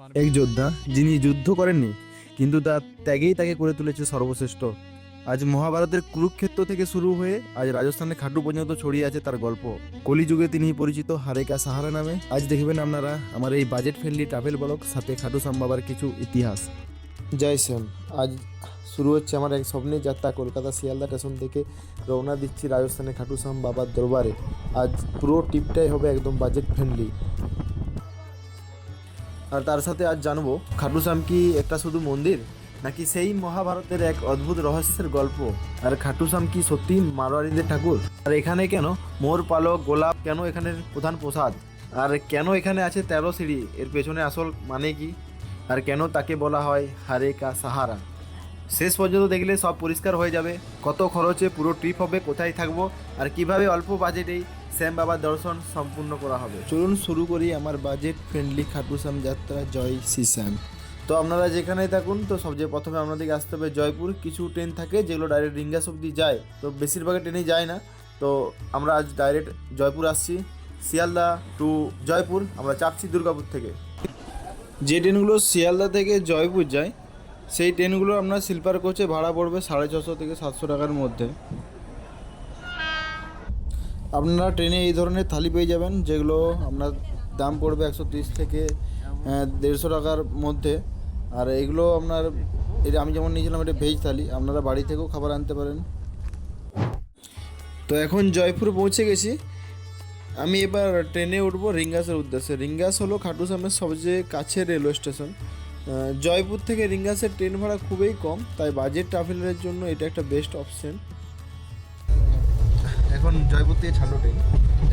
এক যোদ্ধা যিনি যুদ্ধ করেননি কিন্তু তার ত্যাগেই তাকে করে তুলেছে সর্বশ্রেষ্ঠ। আজ মহাভারতের কুরুক্ষেত্র থেকে শুরু হয়ে আজ রাজস্থানের খাটু পর্যন্ত ছড়িয়ে আছে তার গল্প। কলিযুগে তিনি পরিচিত হারেকা সাহারা নামে। আজ দেখবেন আপনারা আমার এই বাজেট ফ্রেন্ডলি ট্রাভেল ব্লগ, সাথে খাটু শ্যাম বাবার কিছু ইতিহাস। জয় শ্যাম। আজ শুরু হচ্ছে আমার এক স্বপ্নের যাত্রা। কলকাতা শিয়ালদা স্টেশন থেকে রওনা দিচ্ছি রাজস্থানের খাটু শ্যাম বাবার দরবারে। আজ পুরো ট্রিপটাই হবে একদম বাজেট ফ্রেন্ডলি। আর তার সাথে আজ জানবো খাটু শ্যাম কি একটা শুধু মন্দির, নাকি সেই মহাভারতের এক অদ্ভুত রহস্যের গল্প। আর খাটু শ্যাম কি সত্যি মারোয়ারিদের ঠাকুর? আর এখানে কেন মোর পালক গোলাপ, কেন এখানের প্রধান প্রসাদ, আর কেন এখানে আছে 13 সিঁড়ি, এর পেছনে আসল মানে কি, আর কেন তাকে বলা হয় হারে কা সাহারা। শেষ পর্যন্ত দেখলে সব পরিষ্কার হয়ে যাবে। কত খরচে পুরো ট্রিপ হবে, কোথায় থাকবো, আর কিভাবে অল্প বাজেটেই শ্যাম বাবার দর্শন সম্পূর্ণ করা হবে। চলুন শুরু করি আমার বাজেট ফ্রেন্ডলি খাটু শ্যাম যাত্রা। জয় শ্রী শ্যাম। তো আপনারা যেখানেই থাকুন, তো সবচেয়ে প্রথমে আপনাদেরকে আসতে হবে জয়পুর। কিছু ট্রেন থাকে যেগুলো ডাইরেক্ট রিঙ্গাস অব্দি যায়, তো বেশিরভাগ ট্রেনেই যায় না। তো আমরা আজ ডাইরেক্ট জয়পুর আসছি। শিয়ালদা টু জয়পুর আমরা চাপছি দুর্গাপুর থেকে। যে ট্রেনগুলো শিয়ালদা থেকে জয়পুর যায় সেই ট্রেনগুলো আপনার স্লিপার কোচে ভাড়া পড়বে 650 থেকে 700 টাকার মধ্যে। আপনারা ট্রেনে এই ধরনের থালি পেয়ে যাবেন, যেগুলো আপনার দাম পড়বে 130 থেকে 150 টাকার মধ্যে। আর এগুলো আপনার, এটা আমি যেমন নিয়েছিলাম, এটা ভেজ থালি। আপনারা বাড়ি থেকেও খাবার আনতে পারেন। তো এখন জয়পুর পৌঁছে গেছি। আমি এবার ট্রেনে উঠবো রিঙ্গাসের উদ্দেশ্যে। রিঙ্গাস হলো খাটু শ্যামের সবচেয়ে কাছের রেলওয়ে স্টেশন। জয়পুর থেকে রিঙ্গাসের ট্রেন ভাড়া খুবই কম, তাই বাজেট ট্রাভেলের জন্য এটা একটা বেস্ট অপশন। এখন জয়পুর থেকে ছাড়লো ট্রেন,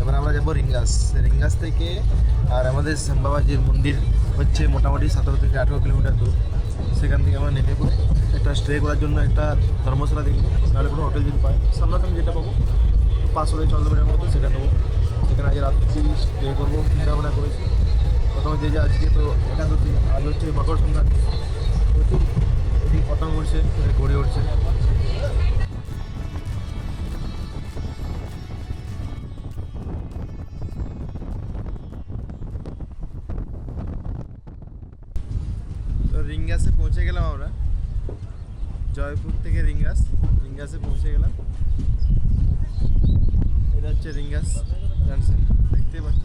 এবার আমরা যাবো রিঙ্গাস। রিঙ্গাস থেকে আর আমাদের শ্যাম বাবাজির মন্দির হচ্ছে মোটামুটি 17 থেকে 18 কিলোমিটার দূর। সেখান থেকে আমরা নেমে পড়ে একটা স্টে করার জন্য একটা ধর্মশালা দেখবো, তাহলে কোনো হোটেল যদি পাই, সামনাসামনি যেটা পাবো 500 থেকে 600 মিটার মতো, সেটা নেবো। সেখানে আজ রাত্রি স্টে করবো চিন্তা ভাবনা করেছি। প্রথমে যে আজকে তো একাদশী, আজ হচ্ছে মকর সংক্রান্তি, প্রচুর এদিকে পতঙ্গ উঠছে, ঘুরে উঠছে। তো রিঙ্গাসে পৌঁছে গেলাম আমরা। জয়পুর থেকে রিঙ্গাসে পৌঁছে গেলাম। এটা হচ্ছে রিঙ্গাস জাংশন, দেখতে পাচ্ছ।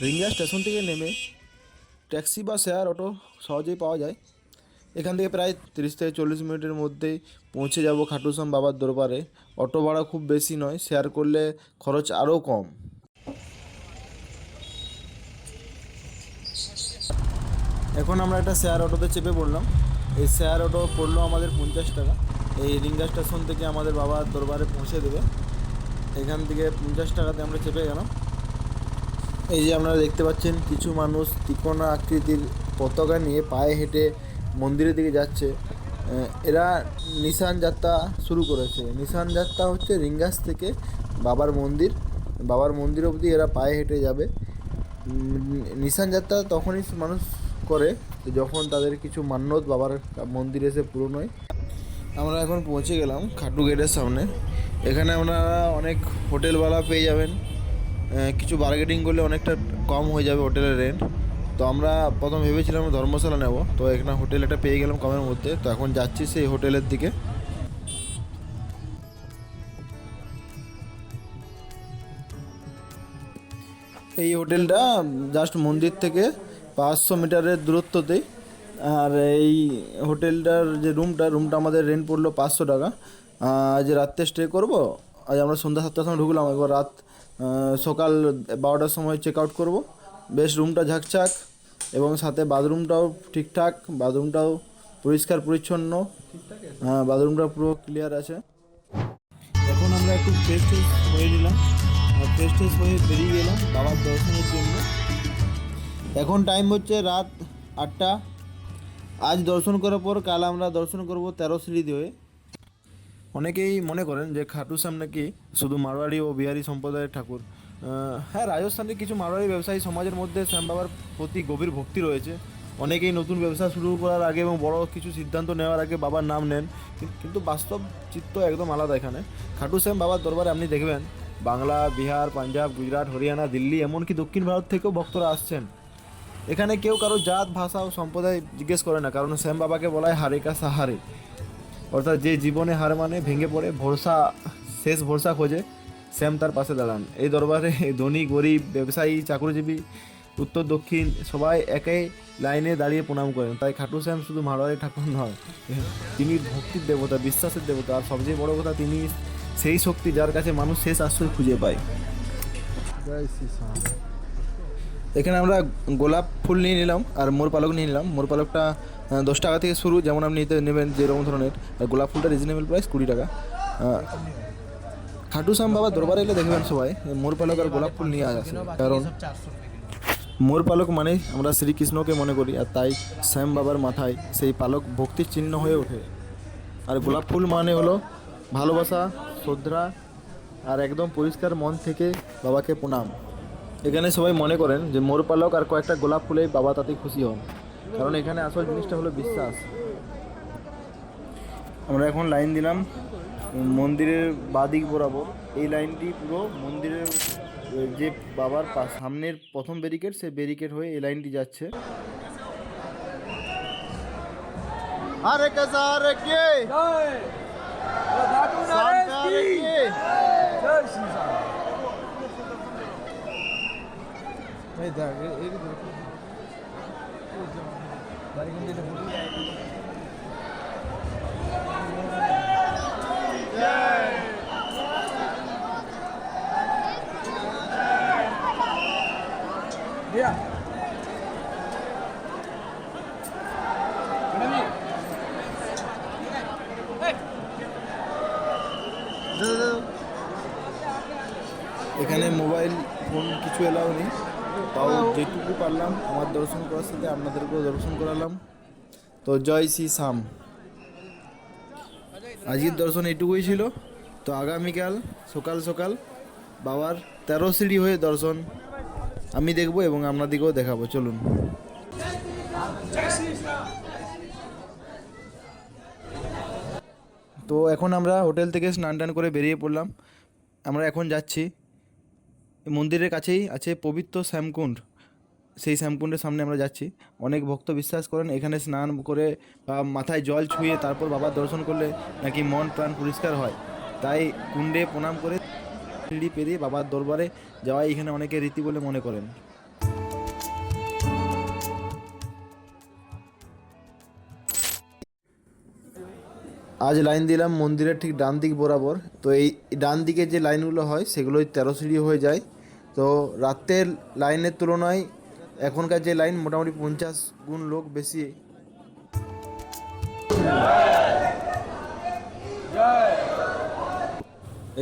রিঙ্গা স্টেশন থেকে নেমে ট্যাক্সি বা শেয়ার অটো সহজেই পাওয়া যায়। এখান থেকে প্রায় 30 থেকে 40 মিনিটের মধ্যেই পৌঁছে যাব খাটু শ্যাম বাবার দরবারে। অটো ভাড়া খুব বেশি নয়, শেয়ার করলে খরচ আরও কম। এখন আমরা একটা শেয়ার অটোতে চেপে পড়লাম। এই শেয়ার অটো পড়লো আমাদের 50 টাকা। এই রিঙ্গা স্টেশন থেকে আমাদের বাবার দরবারে পৌঁছে দেবে। এখান থেকে 50 টাকাতে আমরা চেপে গেলাম। এই যে আপনারা দেখতে পাচ্ছেন কিছু মানুষ ত্রিকোণা আকৃতির পতাকা নিয়ে পায়ে হেঁটে মন্দিরের দিকে যাচ্ছে। এরা নিশান যাত্রা শুরু করেছে। নিশান যাত্রা হচ্ছে রিঙ্গাস থেকে বাবার মন্দির অবধি এরা পায়ে হেঁটে যাবে। নিশান যাত্রা তখনই মানুষ করে যখন তাদের কিছু মান্যত বাবার মন্দিরে এসে পূরণ হয়। আমরা এখন পৌঁছে গেলাম খাটু গেটের সামনে। এখানে আপনারা অনেক হোটেলওয়ালা পেয়ে যাবেন। কিছু বার্গেটিং করলে অনেকটা কম হয়ে যাবে হোটেলের রেন্ট। তো আমরা প্রথম ভেবেছিলাম ধর্মশালা নেব, তো এখানে হোটেল একটা পেয়ে গেলাম কমের মধ্যে। তো এখন যাচ্ছি সেই হোটেলের দিকে। এই হোটেলটা জাস্ট মন্দির থেকে 500 মিটারের দূরত্বতেই। আর এই হোটেলটার যে রুমটা আমাদের রেন্ট পড়লো 500 টাকা। আজ রাত্রে স্টে করব। আজ আমরা সন্ধ্যা 7টার সময় ঢুকলাম, এবার সকাল 12টার সময় চেক আউট করবো। বেশ রুমটা ঝাঁকঝাঁক এবং সাথে বাথরুমটাও ঠিকঠাক, বাথরুমটাও পরিষ্কার পরিচ্ছন্ন। হ্যাঁ, বাথরুমটা পুরো ক্লিয়ার আছে। এখন আমরা একটু ফ্রেশ হয়ে নিলাম, আর ফ্রেশ হয়ে বেরিয়ে গেলাম বাবার দর্শনের জন্য। এখন টাইম হচ্ছে রাত 8টা। আজ দর্শন করার পর কাল আমরা দর্শন করব 13 সিঁড়ি দিয়ে। অনেকেই মনে করেন যে খাটু শ্যাম নাকি শুধু মারোয়াড়ি ও বিহারি সম্প্রদায়ের ঠাকুর। হ্যাঁ, রাজস্থানের কিছু মারোয়াড়ি ব্যবসায়ী সমাজের মধ্যে শ্যাম বাবার প্রতি গভীর ভক্তি রয়েছে। অনেকেই নতুন ব্যবসা শুরু করার আগে এবং বড় কিছু সিদ্ধান্ত নেওয়ার আগে বাবার নাম নেন, কিন্তু বাস্তব চিত্র একদম আলাদা এখানে। খাটু শ্যাম বাবার দরবারে আপনি দেখবেন বাংলা, বিহার, পাঞ্জাব, গুজরাট, হরিয়ানা, দিল্লি, এমনকি দক্ষিণ ভারত থেকেও ভক্তরা আসছেন। এখানে কেউ কারো জাত, ভাষা ও সম্প্রদায় জিজ্ঞেস করে না, কারণ শ্যাম বাবাকে বলা হয় হারে কা সাহারে, অর্থাৎ যে জীবনে হার মানে ভেঙে পড়ে ভরসা, শেষ ভরসা খোঁজে, শ্যাম তার পাশে দাঁড়ান। এই দরবারে ধনী, গরিব, ব্যবসায়ী, চাকরিজীবী, উত্তর দক্ষিণ সবাই একই লাইনে দাঁড়িয়ে প্রণাম করেন। তাই খাটু শ্যাম শুধু মারোয়ারি ঠাকুর নয়, তিনি ভক্তির দেবতা, বিশ্বাসের দেবতা, আর সবচেয়ে বড় কথা তিনি সেই শক্তি যার কাছে মানুষ শেষ আশ্রয় খুঁজে পায়। এখানে আমরা গোলাপ ফুল নিয়ে নিলাম আর মোর পালক নিয়ে নিলাম। মোর পালকটা 10 টাকা থেকে শুরু, যেমন আপনি নিতে নেবেন যেরকম ধরনের, আর গোলাপ ফুলটা রিজনেবল প্রাইস 20 টাকা। খাটু শ্যাম বাবা দরবারে এলে দেখবেন সবাই মোর পালক আর গোলাপ ফুল নিয়ে আসে, কারণ মোর পালক মানে আমরা শ্রীকৃষ্ণকে মনে করি, আর তাই শ্যাম বাবার মাথায় সেই পালক ভক্তির চিহ্ন হয়ে ওঠে। আর গোলাপ ফুল মানে হলো ভালোবাসা, শ্রদ্ধা আর একদম পরিষ্কার মন থেকে বাবাকে প্রণাম। এখানে সবাই মনে করেন যে মোর পালক আর কয়েকটা গোলাপ ফুলেই বাবা তাতে খুশি হন, কারণ এখানে আসল জিনিসটা হলো বিশ্বাস। আমরা এখন লাইন দিলাম মন্দিরের বাদিক বরাবর। এই লাইনটি পুরো মন্দিরের যে বাবার সামনের প্রথম ব্যারিকেড, সেই ব্যারিকেড হয়ে এই লাইনটি যাচ্ছে। আরে কাজার কে জয়, ঘাটু নরেশ কি জয়, শ্রী রাম। এই দেখ এই বাড়ি কোন দিকে ফুটে দিয়া এখানে মোবাইল ফোন কিছু এলাও নেই, তাও যেটুকু পারলাম আমার দর্শন করার সাথে আপনাদেরকেও দর্শন করালাম। তো জয় শ্রী শ্যাম। আজকের দর্শন এটুকুই ছিল। তো আগামীকাল সকাল সকাল বাবার 13 সিঁড়ি হয়ে দর্শন আমি দেখব এবং আপনাদেরকেও দেখাবো। চলুন। তো এখন আমরা হোটেল থেকে স্নান টান করে বেরিয়ে পড়লাম। আমরা এখন যাচ্ছি, মন্দিরের কাছেই আছে পবিত্র শ্যামকুণ্ড, সেই শ্যামকুণ্ডের সামনে আমরা যাচ্ছি। অনেক ভক্ত বিশ্বাস করেন এখানে স্নান করে বা মাথায় জল ছুঁয়ে তারপর বাবার দর্শন করলে নাকি মন প্রাণ পরিষ্কার হয়। তাই কুণ্ডে প্রণাম করে সিঁড়ি পেরিয়ে বাবার দরবারে যাওয়াই এখানে অনেকে রীতি বলে মনে করেন। আজ লাইন দিলাম মন্দিরের ঠিক ডান দিক বরাবর। তো এই ডান দিকে যে লাইনগুলো হয় সেগুলোই 13 সিঁড়ি হয়ে যায়। তো রাতের লাইনের তুলনায় এখনকার যে লাইন মোটামুটি 50 গুণ লোক বেশি।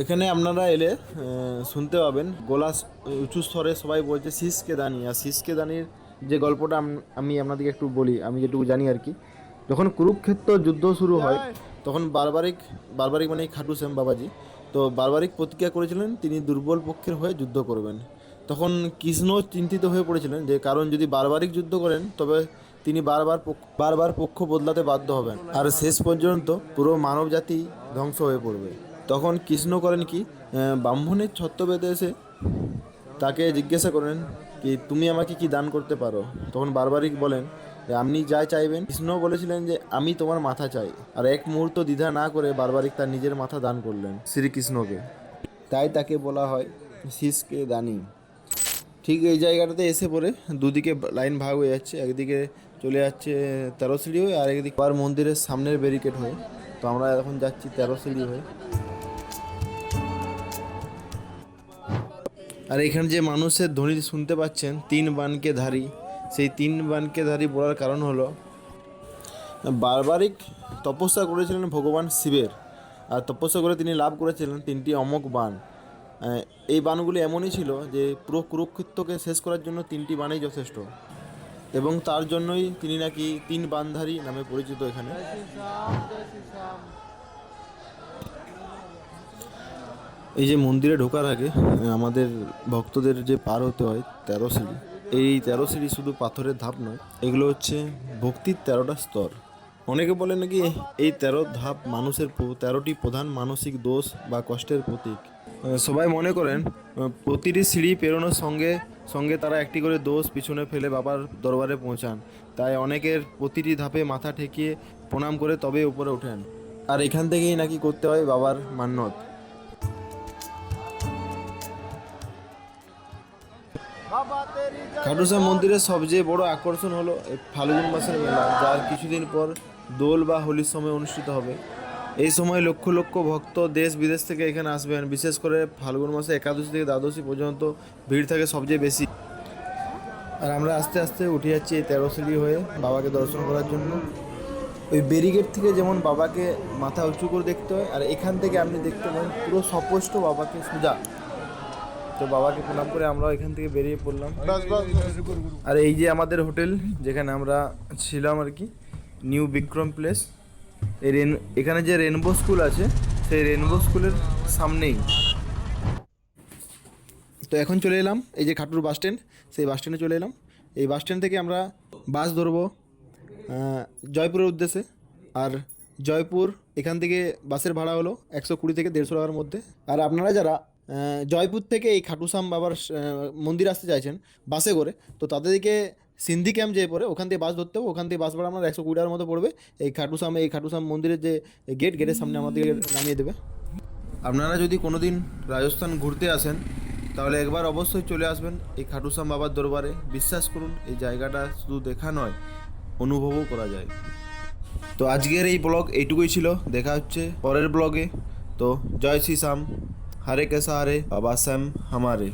এখানে আপনারা এলে শুনতে পাবেন গলা উঁচু স্তরে সবাই বলছে শীষকে দানি। আর শীষকে দানির যে গল্পটা আমি আপনাদেরকে একটু বলি, আমি যেটুকু জানি আর কি। যখন কুরুক্ষেত্র যুদ্ধ শুরু হয় তখন বারবারিক মানে খাটু শ্যাম বাবাজি তো বারবারিক প্রতিজ্ঞা করেছিলেন তিনি দুর্বল পক্ষের হয়ে যুদ্ধ করবেন। তখন কৃষ্ণ চিন্তিত হয়ে পড়েছিলেন যে কারণ যদি বারবারিক যুদ্ধ করেন তবে তিনি বারবার পক্ষ বদলাতে বাধ্য হবেন, আর শেষ পর্যন্ত পুরো মানব জাতি ধ্বংস হয়ে পড়বে। তখন কৃষ্ণ করেন কি, ব্রাহ্মণের ছত্রবেদে এসে তাকে জিজ্ঞাসা করেন কি তুমি আমাকে কি দান করতে পারো। তখন বারবারিক বলেন যে আপনি যা চাইবেন। কৃষ্ণ বলেছিলেন যে আমি তোমার মাথা চাই, আর এক মুহূর্ত দ্বিধা না করে বারবারিক তার নিজের মাথা দান করলেন শ্রীকৃষ্ণকে। তাই তাকে বলা হয় শীষকে দানি। ঠিক এই জায়গাটাতে এসে পড়ে দুদিকে লাইন ভাগ হয়ে যাচ্ছে, একদিকে চলে যাচ্ছে 13 সিঁড়ি হয়ে, আর একদিকে আর মন্দিরের সামনের ব্যারিকেড হয়ে। তো আমরা এখন যাচ্ছি 13 সিঁড়ি হয়ে। আর এখানে যে মানুষের ধ্বনি শুনতে পাচ্ছেন 3 বানকে ধারী, সেই 3 বানকে ধারী বলার কারণ হলো বারবারিক তপস্যা করেছিলেন ভগবান শিবের, আর তপস্যা করে তিনি লাভ করেছিলেন 3টি অমোঘ বান। এই বানগুলি এমনই ছিল যে পুরো কুরুক্ষেত্রকে শেষ করার জন্য 3টি বানই যথেষ্ট, এবং তার জন্যই তিনি নাকি 3 বানধারী নামে পরিচিত এখানে। এই যে মন্দিরে ঢোকার আগে আমাদের ভক্তদের যে পার হতে হয় 13 সিঁড়ি, এই 13 সিঁড়ি শুধু পাথরের ধাপ নয়, এগুলো হচ্ছে ভক্তির 13টা স্তর। অনেকে বলে নাকি এই 13 ধাপ মানুষের 13টি প্রধান মানসিক দোষ বা কষ্টের প্রতীক। সবাই মনে করেন প্রতিটি সিঁড়ি পেরোনোর সঙ্গে সঙ্গে তারা একটি করে দোষ পিছনে ফেলে বাবার দরবারে পৌঁছান। তাই অনেকের প্রতিটি ধাপে মাথা ঠেকিয়ে প্রণাম করে তবে উপরে ওঠেন। আর এখান থেকেই নাকি করতে হয় বাবার মান্যত। খাটু শ্যাম মন্দিরের সবচেয়ে বড় আকর্ষণ হলো এই ফাল্গুন মাসের মেলা, যার কিছুদিন পর দোল বা হোলির সময় অনুষ্ঠিত হবে। এই সময় লক্ষ লক্ষ ভক্ত দেশ বিদেশ থেকে এখানে আসবেন। বিশেষ করে ফাল্গুন মাসে একাদশী থেকে দ্বাদশী পর্যন্ত ভিড় থাকে সবচেয়ে বেশি। আর আমরা আস্তে আস্তে উঠে যাচ্ছি এই 13 সিঁড়ি হয়ে বাবাকে দর্শন করার জন্য। ওই ব্যারিগেড থেকে যেমন বাবাকে মাথা উঁচু করে দেখতে হয়, আর এখান থেকে আপনি দেখতে পাবেন পুরো স্পষ্ট বাবাকে সোজা। তো বাবাকে প্রণাম করে আমরা এখান থেকে বেরিয়ে পড়লাম। আর এই যে আমাদের হোটেল যেখানে আমরা ছিলাম আর কি, নিউ বিক্রম প্লেস। এই এখানে যে রেনবো স্কুল আছে সেই রেনবো স্কুলের সামনেই। তো এখন চলে এলাম এই যে খাটুর বাস স্ট্যান্ড, সেই বাস স্ট্যান্ডে চলে এলাম। এই বাস স্ট্যান্ড থেকে আমরা বাস ধরবো জয়পুরের উদ্দেশ্যে। আর জয়পুর এখান থেকে বাসের ভাড়া হলো 120 থেকে 150 টাকার মধ্যে। আর আপনারা যারা জয়পুর থেকে এই খাটু শ্যাম বাবার মন্দির আসতে চাইছেন বাসে করে, তো তাদেরকে সিন্ধি ক্যাম্প যেয়ে পড়ে ওখান থেকে বাস ধরতে হবে। ওখান থেকে বাস ভাড়া আপনার 120 টাকার মতো পড়বে। এই খাটু শ্যাম মন্দিরের যে গেটের সামনে আমাদের নামিয়ে দেবে। আপনারা যদি কোনো দিন রাজস্থান ঘুরতে আসেন তাহলে একবার অবশ্যই চলে আসবেন এই খাটু শ্যাম বাবার দরবারে। বিশ্বাস করুন এই জায়গাটা শুধু দেখা নয়, অনুভবও করা যায়। তো আজকের এই ব্লগ এইটুকুই ছিল। দেখা হচ্ছে পরের ব্লগে। তো জয় শ্রী শ্যাম, हरे के सहारे बाबा श्याम हमारे।